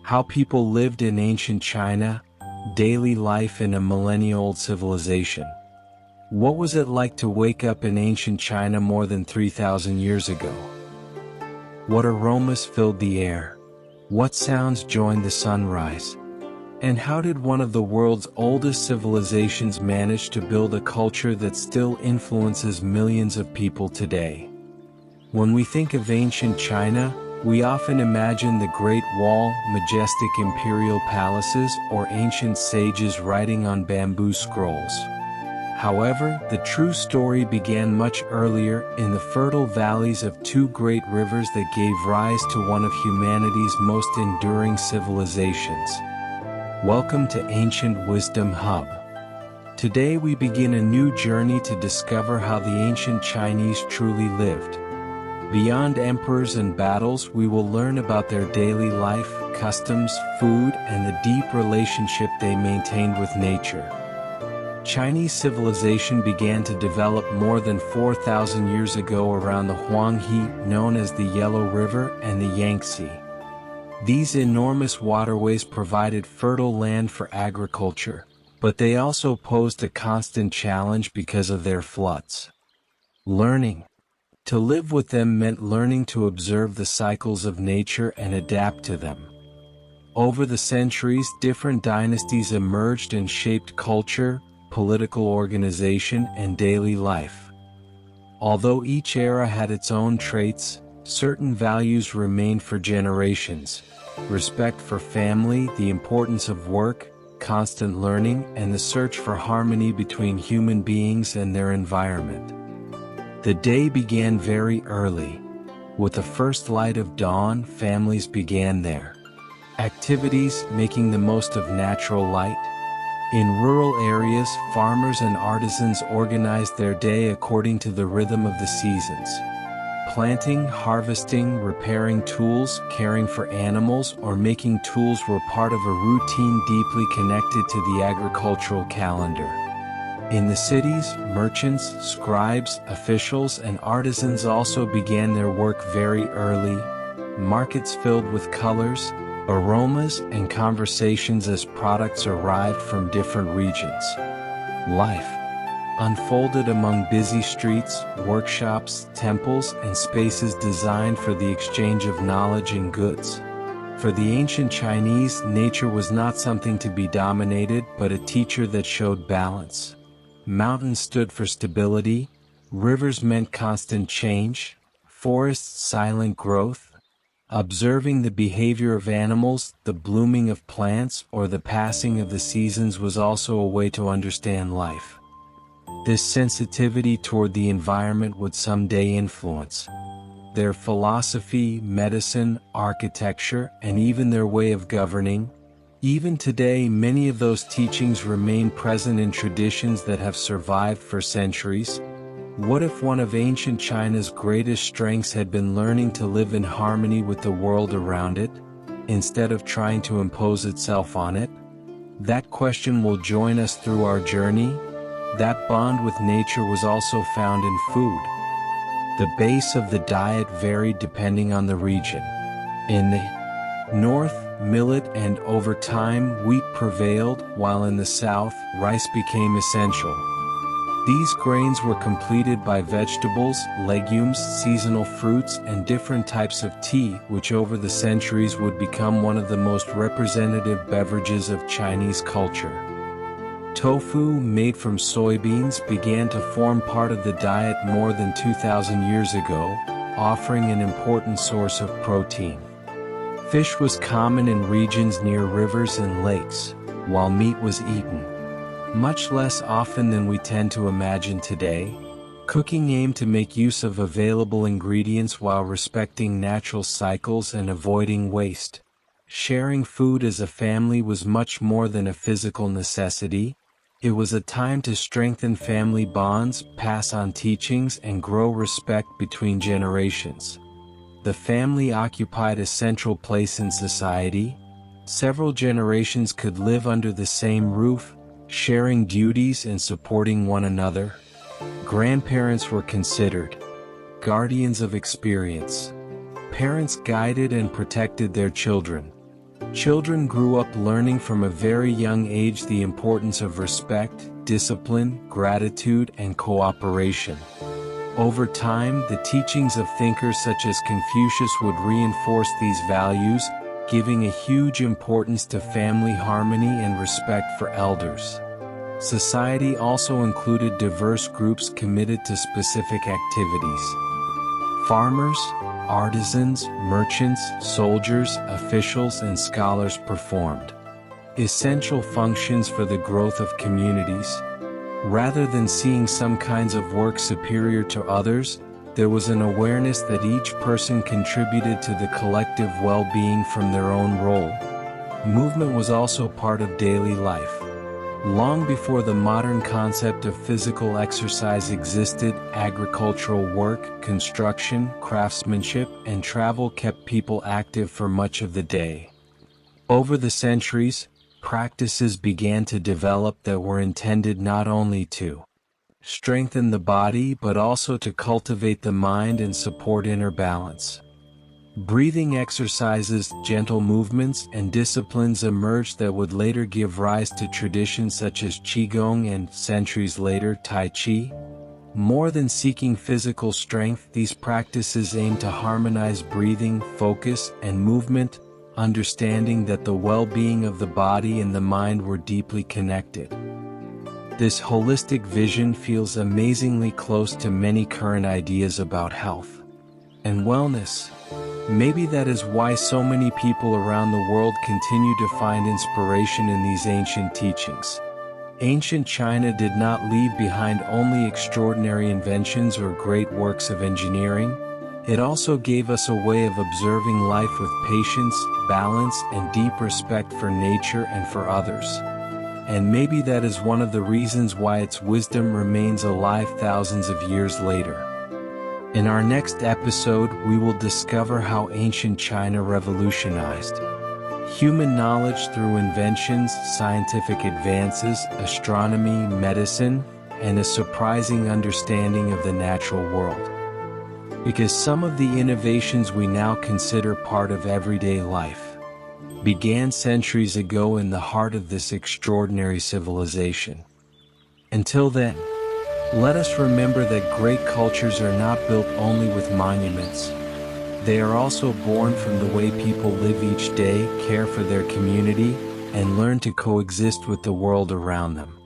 How people lived in ancient China, daily life in a millennia-old civilization. What was it like to wake up in ancient China more than 3,000 years ago? What aromas filled the air? What sounds joined the sunrise? And how did one of the world's oldest civilizations manage to build a culture that still influences millions of people today? When we think of ancient China, we often imagine the Great Wall, majestic imperial palaces, or ancient sages writing on bamboo scrolls. However, the true story began much earlier, in the fertile valleys of two great rivers that gave rise to one of humanity's most enduring civilizations. Welcome to Ancient Wisdom Hub. Today we begin a new journey to discover how the ancient Chinese truly lived. Beyond emperors and battles, we will learn about their daily life, customs, food, and the deep relationship they maintained with nature. Chinese civilization began to develop more than 4,000 years ago around the Huanghe, known as the Yellow River, and the Yangtze. These enormous waterways provided fertile land for agriculture, but they also posed a constant challenge because of their floods. Learning to live with them meant learning to observe the cycles of nature and adapt to them. Over the centuries, different dynasties emerged and shaped culture, political organization, and daily life. Although each era had its own traits, certain values remained for generations: respect for family, the importance of work, constant learning, and the search for harmony between human beings and their environment. The day began very early. With the first light of dawn, families began their activities, making the most of natural light. In rural areas, farmers and artisans organized their day according to the rhythm of the seasons. Planting, harvesting, repairing tools, caring for animals, or making tools were part of a routine deeply connected to the agricultural calendar. In the cities, merchants, scribes, officials, and artisans also began their work very early. Markets filled with colors, aromas, and conversations as products arrived from different regions. Life unfolded among busy streets, workshops, temples, and spaces designed for the exchange of knowledge and goods. For the ancient Chinese, nature was not something to be dominated, but a teacher that showed balance. Mountains stood for stability, rivers meant constant change, forests silent growth. Observing the behavior of animals, the blooming of plants, or the passing of the seasons was also a way to understand life. This sensitivity toward the environment would someday influence their philosophy, medicine, architecture, and even their way of governing. Even today, many of those teachings remain present in traditions that have survived for centuries. What if one of ancient China's greatest strengths had been learning to live in harmony with the world around it, instead of trying to impose itself on it? That question will join us through our journey. That bond with nature was also found in food. The base of the diet varied depending on the region. In the north, millet and, over time, wheat prevailed, while in the south, rice became essential. These grains were completed by vegetables, legumes, seasonal fruits, and different types of tea, which over the centuries would become one of the most representative beverages of Chinese culture. Tofu, made from soybeans, began to form part of the diet more than 2,000 years ago, offering an important source of protein. Fish was common in regions near rivers and lakes, while meat was eaten much less often than we tend to imagine today. Cooking aimed to make use of available ingredients while respecting natural cycles and avoiding waste. Sharing food as a family was much more than a physical necessity. It was a time to strengthen family bonds, pass on teachings, and grow respect between generations. The family occupied a central place in society. Several generations could live under the same roof, sharing duties and supporting one another. Grandparents were considered guardians of experience. Parents guided and protected their children. Children grew up learning from a very young age the importance of respect, discipline, gratitude, and cooperation. Over time, the teachings of thinkers such as Confucius would reinforce these values, giving a huge importance to family harmony and respect for elders. Society also included diverse groups committed to specific activities. Farmers, artisans, merchants, soldiers, officials, and scholars performed essential functions for the growth of communities. Rather than seeing some kinds of work superior to others, there was an awareness that each person contributed to the collective well-being from their own role. Movement was also part of daily life. Long before the modern concept of physical exercise existed, agricultural work, construction, craftsmanship, and travel kept people active for much of the day. Over the centuries, practices began to develop that were intended not only to strengthen the body but also to cultivate the mind and support inner balance. Breathing exercises, gentle movements, and disciplines emerged that would later give rise to traditions such as Qigong and, centuries later, Tai Chi. More than seeking physical strength, these practices aim to harmonize breathing, focus, and movement, understanding that the well-being of the body and the mind were deeply connected. This holistic vision feels amazingly close to many current ideas about health and wellness. Maybe that is why so many people around the world continue to find inspiration in these ancient teachings. Ancient China did not leave behind only extraordinary inventions or great works of engineering. It also gave us a way of observing life with patience, balance, and deep respect for nature and for others. And maybe that is one of the reasons why its wisdom remains alive thousands of years later. In our next episode, we will discover how ancient China revolutionized human knowledge through inventions, scientific advances, astronomy, medicine, and a surprising understanding of the natural world. Because some of the innovations we now consider part of everyday life began centuries ago in the heart of this extraordinary civilization. Until then, let us remember that great cultures are not built only with monuments. They are also born from the way people live each day, care for their community, and learn to coexist with the world around them.